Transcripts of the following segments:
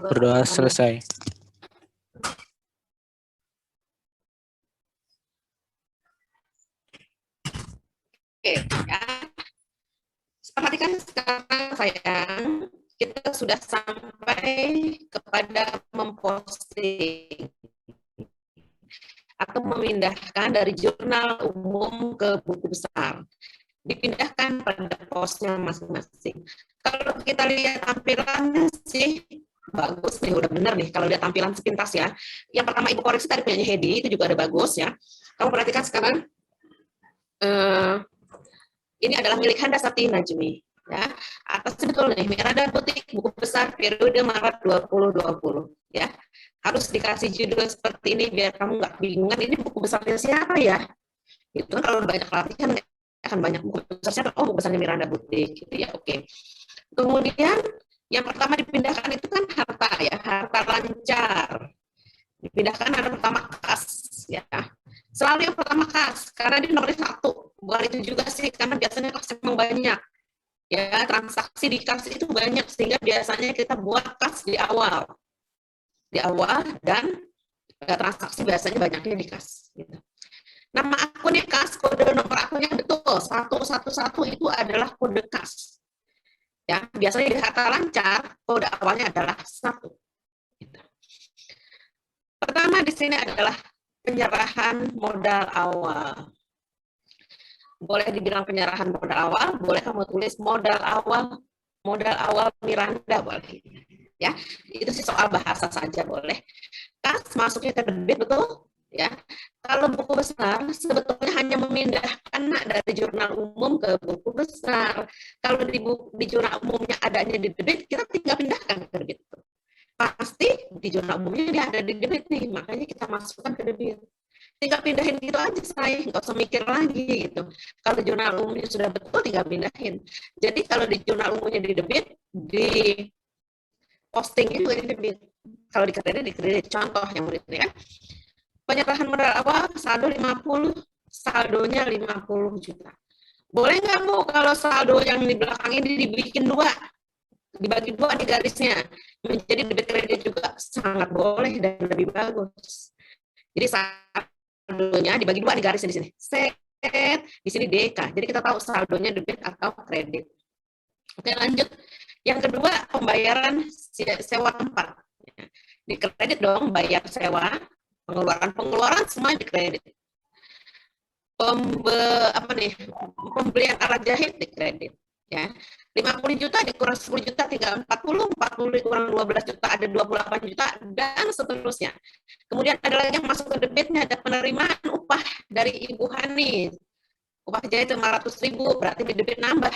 Berdoa selesai. Oke, ya. Perhatikan sekarang sayang, kita sudah sampai kepada memposting atau memindahkan dari jurnal umum ke buku besar. Dipindahkan pada posnya masing-masing. Kalau kita lihat tampilannya sih bagus nih, udah bener nih. Kalau lihat tampilan sepintas ya. Yang pertama Ibu koreksi tadi punya Hedi, itu juga ada bagus ya. Kamu perhatikan sekarang, ini adalah milik Handa Sakti Najmi. Ya, atas betul nih, Miranda Butik buku besar periode Maret 2020. Ya, harus dikasih judul seperti ini biar kamu nggak bingungan. Ini buku besarnya siapa ya? Itu kan kalau banyak pelatihan akan banyak buku besarnya. Oh, buku besarnya Miranda Butik. Gitu ya, oke. Kemudian yang pertama dipindahkan itu kan harta ya, harta lancar. Dipindahkan ada pertama kas ya. Selalu yang pertama kas, karena di nomor 1. Bukan itu juga sih, karena biasanya kas memang banyak. Ya, transaksi di kas itu banyak, sehingga biasanya kita buat kas di awal. Di awal, dan transaksi biasanya banyaknya di kas. Gitu. Nama akunnya kas, kode nomor akunnya betul. 111 itu adalah kode kas. Ya, biasanya di harta lancar, kode awalnya adalah 1. Gitu. Pertama di sini adalah penyerahan modal awal. Boleh dibilang penyerahan modal awal, boleh kamu tulis modal awal Miranda boleh. Ya, itu sih soal bahasa saja boleh. Kas masuknya ke debit betul, ya. Kalau buku besar sebetulnya hanya memindahkan dari jurnal umum ke buku besar. Kalau di jurnal umumnya adanya di debit, kita tinggal pindahkan ke debit. Pasti di jurnal umumnya dia ada di debit nih, makanya kita masukkan ke debit. Tinggal pindahin gitu aja saya, nggak usah mikir lagi gitu. Kalau jurnal umumnya sudah betul, tinggal pindahin. Jadi kalau di jurnal umumnya di debit, di posting itu di debit. Kalau di kredit, contoh yang murid ya. Penyerahan modal awal saldo 50, saldonya 50 juta. Boleh nggak Bu kalau saldo yang di belakang ini dibikin 2? Dibagi 2 di garisnya. Menjadi debit kredit juga sangat boleh dan lebih bagus. Jadi saldonya dibagi 2 di garisnya di sini. Set, di sini DK. Jadi kita tahu saldonya debit atau kredit. Oke, lanjut. Yang kedua, pembayaran sewa tempat. Di kredit dong, bayar sewa, pengeluaran semua di kredit. Pembelian alat jahit di kredit. Ya, 50 juta dikurang 10 juta tinggal 40 dikurang 12 juta ada 28 juta dan seterusnya. Kemudian ada lagi yang masuk ke debitnya, ada penerimaan upah dari Ibu Hani. Upah jahit 500.000 berarti di debit nambah.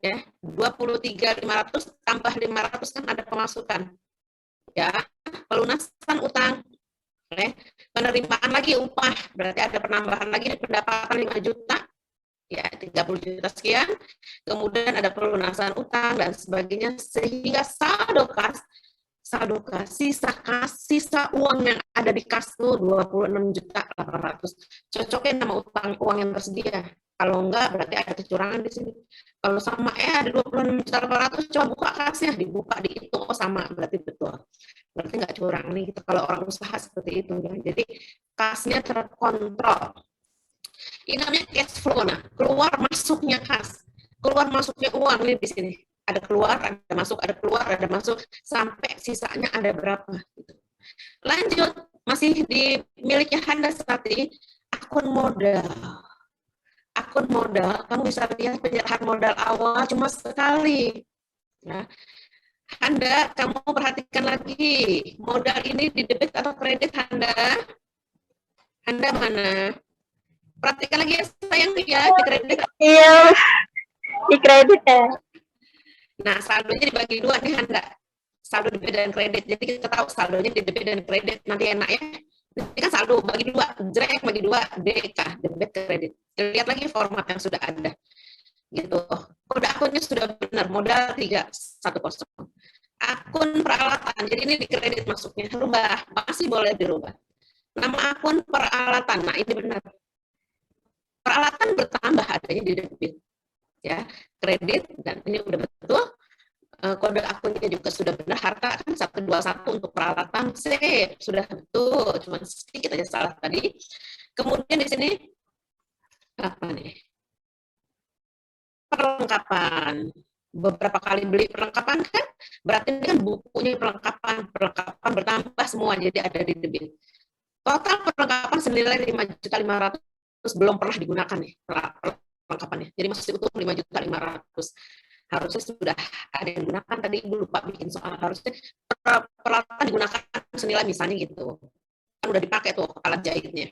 Ya, 23.500 tambah 500 kan ada pemasukan. Ya, pelunasan utang. Penerimaan lagi upah berarti ada penambahan lagi pendapatan 5 juta. Ya, 30 juta sekian, kemudian ada pelunasan utang dan sebagainya, sehingga saldo kas, sisa uang yang ada di kas itu 26.800.000. Cocoknya nama utang uang yang tersedia. Kalau enggak, berarti ada kecurangan di sini. Kalau sama, ada 26.800.000, coba buka kasnya, dibuka, dihitung, oh sama, berarti betul. Berarti nggak curang nih, gitu. Kalau orang usaha seperti itu. Ya. Jadi, kasnya terkontrol. Ini namanya cash flow. Nah, keluar masuknya kas, keluar masuknya uang nih di sini. Ada keluar, ada masuk, ada keluar, ada masuk, sampai sisanya ada berapa. Gitu. Lanjut, masih di miliknya Handa Sakti, akun modal. Akun modal, kamu bisa lihat penyerahan modal awal cuma sekali. Ya. Handa, kamu perhatikan lagi, modal ini di debit atau kredit Handa? Handa mana? Perhatikan lagi ya sayang ya, di kredit. Iya, di kredit ya. Nah, saldonya dibagi 2 nih Handa. Saldo debit dan kredit. Jadi kita tahu saldonya di debit dan kredit. Nanti enak ya. Ini kan saldo bagi 2, JREK bagi 2, DK, debit kredit. Lihat lagi format yang sudah ada. Gitu. Kode akunnya sudah benar, modal 310. Akun peralatan. Jadi ini di kredit masuknya. Rubah, masih boleh dirubah. Nama akun peralatan. Nah, ini benar. Peralatan bertambah adanya di debit, ya kredit dan ini udah betul. kode akunnya juga sudah benar, harta kan 121 untuk peralatan, sip, sudah betul, cuma sedikit aja salah tadi. Kemudian di sini apa nih? Perlengkapan. Beberapa kali beli perlengkapan kan, berarti ini kan bukunya perlengkapan bertambah semua, jadi ada di debit. Total perlengkapan senilai 5.500.000 belum pernah digunakan nih perlengkapannya. Jadi masih utuh 5.500.000. Harusnya sudah ada yang digunakan, tadi Ibu lupa bikin soal, harusnya peralatan digunakan senilai misalnya gitu. Kan udah dipakai tuh alat jahitnya.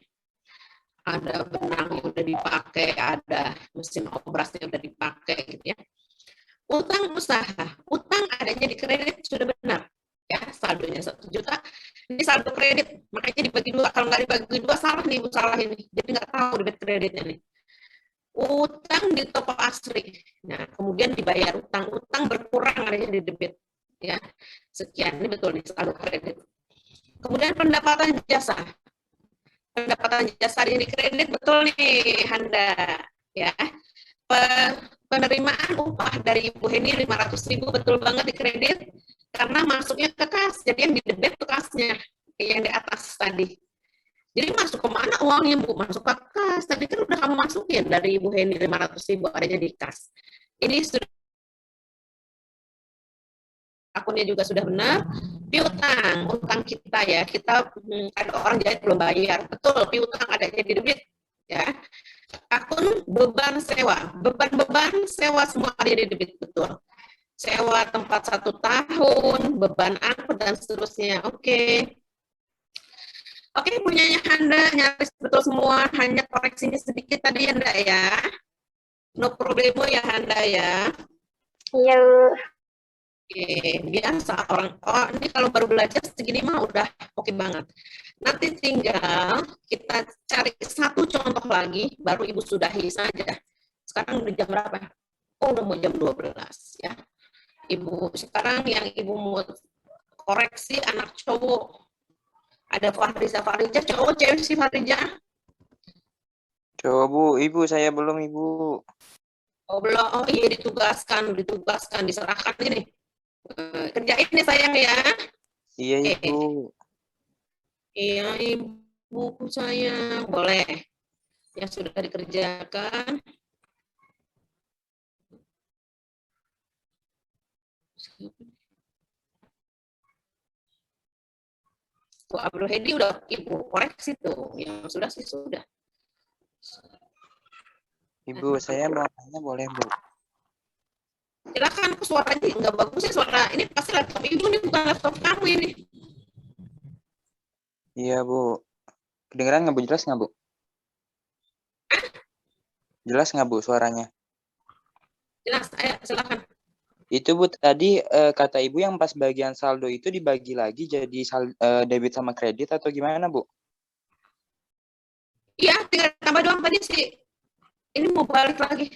Ada benang yang udah dipakai, ada mesin obrasnya udah dipakai gitu ya. Utang usaha, utang adanya di kredit sudah benar. Ya, saldonya 1 juta, ini saldo kredit, makanya dibagi dua. Kalau nggak dibagi dua, salah nih, salah ini. Jadi nggak tahu debit kreditnya nih. Utang di toko asri, nah kemudian dibayar utang, utang berkurang adanya di debit. Ya, sekian, ini betul nih saldo kredit. Kemudian pendapatan jasa, di kredit betul nih, Handa. Ya, penerimaan upah dari Ibu Heni 500.000 betul banget di kredit karena masuknya ke kas, jadi yang di debit tuh kasnya yang di atas tadi. Jadi masuk ke mana uangnya, Bu? Masuk ke kas. Tadi kan udah kamu masukin dari Ibu Heni 500.000 adanya di kas. Ini sudah akunnya juga sudah benar. Piutang, utang kita ya, kita ada orang jahit belum bayar, betul. Piutang adanya di debit, ya. Akun beban sewa, beban sewa semua ada di debit, betul. Sewa tempat 1 tahun, beban angkut dan seterusnya. Oke, punyanya Handa nyaris betul semua, hanya koreksinya sedikit tadi Handa ya. No problemo ya Handa ya. Iya. Oke, biasa orang, oh ini kalau baru belajar segini mah udah oke banget. Nanti tinggal kita cari satu contoh lagi, baru Ibu sudahi saja. Sekarang udah jam berapa? Oh, udah mau jam 12 ya. Ibu, sekarang yang Ibu mau koreksi anak cowok. Ada Fahriza, cowok cewek sih Fahriza? Cowok, Bu. Ibu, saya belum, Ibu. Oh, belum. Oh iya, ditugaskan, diserahkan ini. Kerjain nih sayang ya. Iya, Ibu. Iya, Ibu sayang. Boleh. Yang sudah dikerjakan. Tuh, Abdul Hedi udah Ibu koreksi tuh. Yang sudah sih sudah. Ibu, saya mau tanya boleh, Bu? Silakan, suaranya nggak bagus ya suara. Ini pasti laptop Ibu nih, bukan laptop kamu ini. Iya, Bu. Kedengeran nggak, Bu? Jelas nggak, Bu? Jelas nggak, Bu, suaranya? Jelas, ayo silakan. Itu, Bu, tadi kata Ibu yang pas bagian saldo itu dibagi lagi jadi debit sama kredit atau gimana, Bu? Iya, tinggal tambah doang tadi sih. Ini mau balik lagi.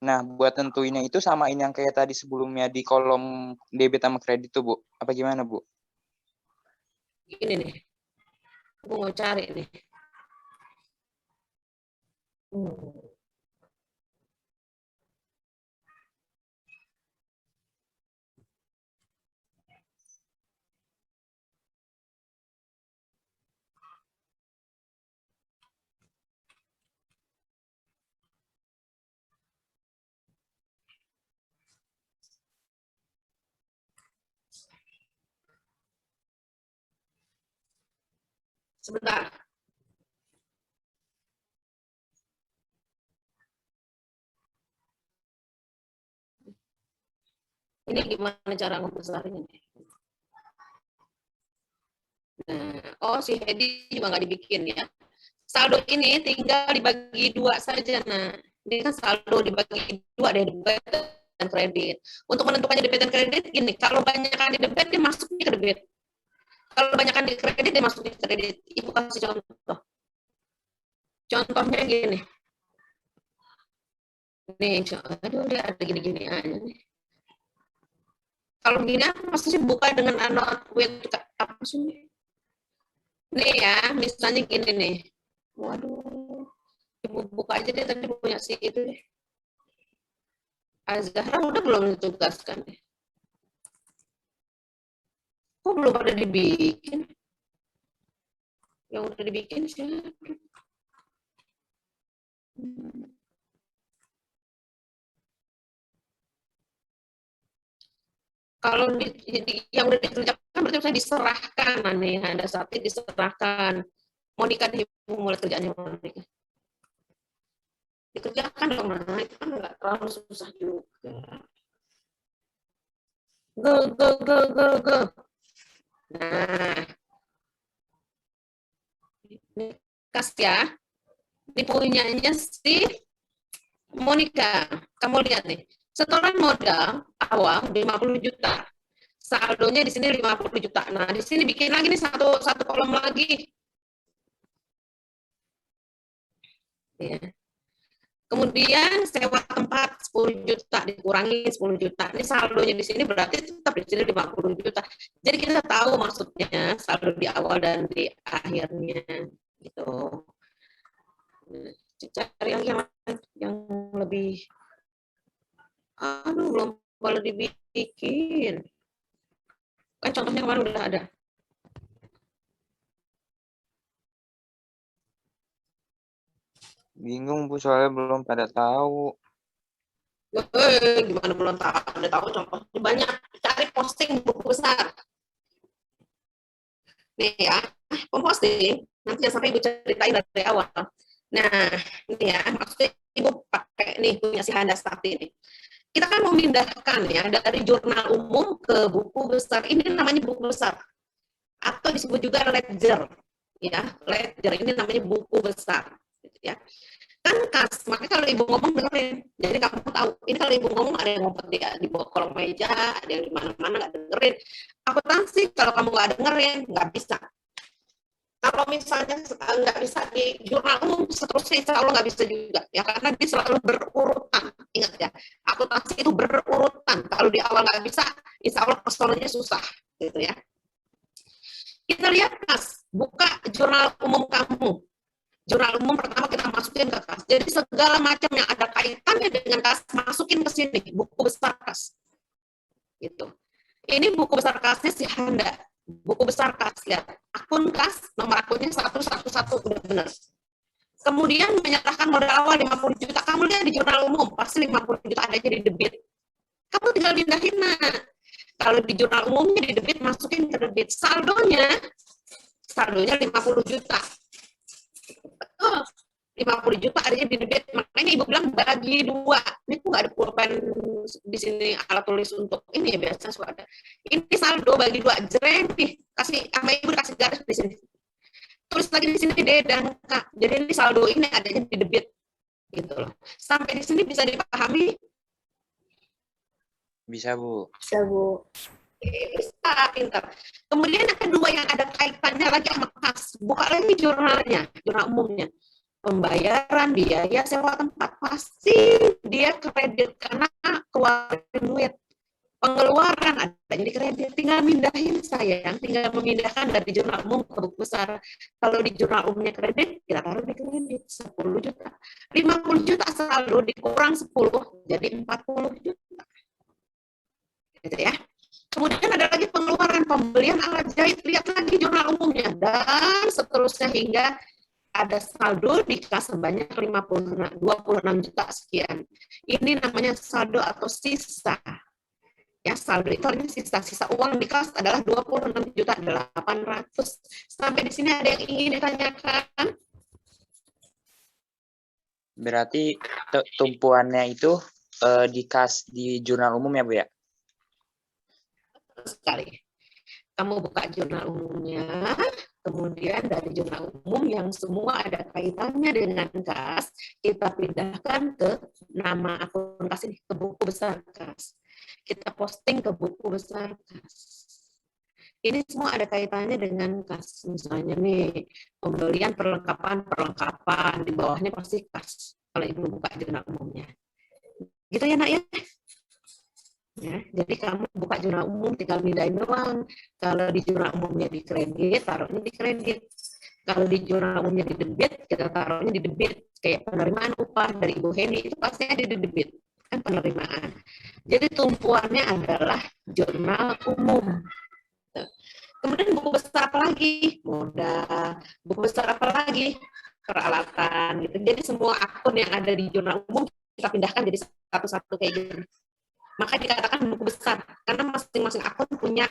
Nah, buat tentuinnya itu samain yang kayak tadi sebelumnya di kolom debit sama kredit tuh, Bu. Apa gimana, Bu? Ini nih. Aku mau cari nih. Sebentar. Ini gimana cara ngebesarinnya? Nah, oh si Hedi juga nggak dibikin ya. Saldo ini tinggal dibagi 2 saja. Nah, ini kan saldo dibagi 2 deh, debit dan kredit. Untuk menentukannya debit dan kredit gini, kalau banyakkan di debit dia masuknya ke debit. Kalau banyakkan di kredit dia masuknya ke kredit. Ibu kasih contoh. Contohnya gini. Nih, aduh dia ada gini-gini aja nih. Kalau gini maksudnya buka dengan anak apa sih? Nih ya, misalnya gini nih. Waduh. Ibu buka aja deh, tadi punya si itu deh. Azahra udah belum ditugaskan? Kok belum pada dibikin? Yang udah dibikin siapa? Kalau yang udah dikerjakan berarti bisa diserahkan, nih ada saatnya diserahkan. Monika nih mulai kerjanya Monika. Dikerjakan dong, nah itu kan nggak terlalu susah juga. Go. Nah, ini kas ya. Ini punyanya si Monika. Kamu lihat nih, setoran modal awal 50 juta. Saldonya di sini 50 juta. Nah, di sini bikin lagi nih satu kolom lagi. Ya. Kemudian sewa tempat 10 juta dikurangi 10 juta. Ini saldonya di sini berarti tetap di sini 50 juta. Jadi kita tahu maksudnya saldo di awal dan di akhirnya gitu. Cari yang lebih belum boleh dibikin. Kan contohnya kemarin udah ada. Bingung Bu, soalnya belum pada tahu. Gimana belum tahu? Udah tahu contohnya banyak. Cari posting buku besar. Nih ya, posting. Nanti jangan sampai Ibu ceritain dari awal. Nah, ini ya, maksudnya Ibu pakai nih punya si Handa Sakti ini. Kita kan memindahkan ya dari jurnal umum ke buku besar. Ini namanya buku besar. Atau disebut juga ledger. Ya, ledger ini namanya buku besar. Ya. Kan kas, makanya kalau Ibu ngomong dengerin. Jadi kamu tahu, ini kalau Ibu ngomong ada yang ngumpet di bawah kolong meja, ada yang di mana-mana nggak dengerin. Akuntansi kalau kamu nggak dengerin, nggak bisa. Kalau misalnya nggak bisa di jurnal umum, seterusnya insya Allah nggak bisa juga. Ya, karena dia selalu berurutan. Ingat ya, akuntansi itu berurutan. Kalau di awal nggak bisa, insya Allah personalnya susah. Gitu ya. Kita lihat kas, buka jurnal umum kamu. Jurnal umum pertama kita masukin ke kas. Jadi segala macam yang ada kaitannya dengan kas, masukin ke sini, buku besar kas. Gitu. Ini buku besar kasnya si Handa. Buku besar kas, lihat. Akun kas, nomor akunnya 111, udah benar. Kemudian menyerahkan modal awal 50 juta. Kamu lihat di jurnal umum, pasti 50 juta adanya di debit. Kamu tinggal pindahin, nah. Kalau di jurnal umumnya di debit, masukin ke debit. Saldonya 50 juta. Betul. 50 juta adanya di debit. Makanya Ibu bilang bagi 2. Ini kok nggak ada pulpen di sini alat tulis untuk ini ya, biasa suka ada. Ini saldo bagi 2. Jreng nih. Kasih sama Ibu kasih garis di sini. Tulis lagi di sini D dan K. Jadi ini saldo ini adanya di debit. Gitu loh. Sampai di sini bisa dipahami? Bisa Bu. Bisa, Bu. Bisa, pintar. Kemudian yang kedua yang ada kaitannya lagi sama kas. Buka lagi jurnalnya, jurnal umumnya. Pembayaran biaya sewa tempat. Pasti dia kredit karena keluarin duit. Pengeluaran ada jadi kredit. Tinggal mindahin sayang. Tinggal memindahkan dari jurnal umum ke buku besar. Kalau di jurnal umumnya kredit, kita taruh di kredit 10 juta. 50 juta saldo dikurang 10, jadi 40 juta. Gitu ya. Kemudian ada lagi pengeluaran pembelian alat jahit, lihat lagi jurnal umumnya, dan seterusnya hingga ada saldo di kas sebanyak 26 juta sekian. Ini namanya saldo atau sisa. Ya, saldo itu artinya sisa uang di kas adalah 26 juta 800. Sampai di sini ada yang ingin ditanyakan? Berarti tumpuannya itu di kas di jurnal umum ya Bu ya? Sekali. Kamu buka jurnal umumnya, kemudian dari jurnal umum yang semua ada kaitannya dengan kas, kita pindahkan ke nama akun kas ini, ke buku besar kas. Kita posting ke buku besar kas. Ini semua ada kaitannya dengan kas. Misalnya nih, pembelian perlengkapan, di bawahnya pasti kas. Kalau Ibu buka jurnal umumnya. Gitu ya, Nak ya? Ya, jadi kamu buka jurnal umum tinggal mindahin doang. Kalau di jurnal umumnya di kredit, taruhnya di kredit. Kalau di jurnal umumnya di debit, kita taruhnya di debit. Kayak penerimaan upah dari Ibu Heni itu pasti ada di debit. kan penerimaan. Jadi tumpuannya adalah jurnal umum. Kemudian buku besar apa lagi? Mudah. Buku besar apa lagi? Peralatan gitu. Jadi semua akun yang ada di jurnal umum kita pindahkan jadi satu-satu kayak gini. Maka dikatakan buku besar karena masing-masing akun punya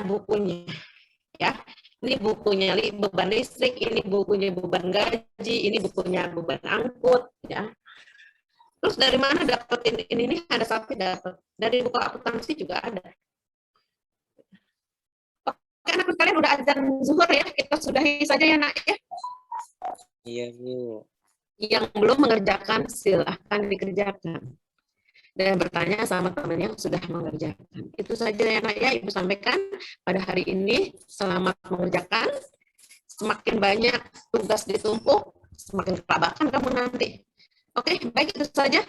bukunya. Ya. Ini bukunya beban listrik, ini bukunya beban gaji, ini bukunya beban angkut, ya. Terus dari mana dapat ini ada sapi dapat dari buku akuntansi juga ada. Oke, anak kalian udah azan zuhur ya, kita sudahi saja ya nak ya. Iya Bu. Yang belum mengerjakan silahkan dikerjakan dan bertanya sama teman yang sudah mengerjakan. Itu saja ya nak ya, Ibu sampaikan pada hari ini. Selamat mengerjakan. Semakin banyak tugas ditumpuk, semakin kelabakan kamu nanti. Oke, baik itu saja.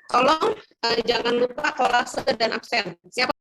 Tolong jangan lupa kolase dan absen. Siapa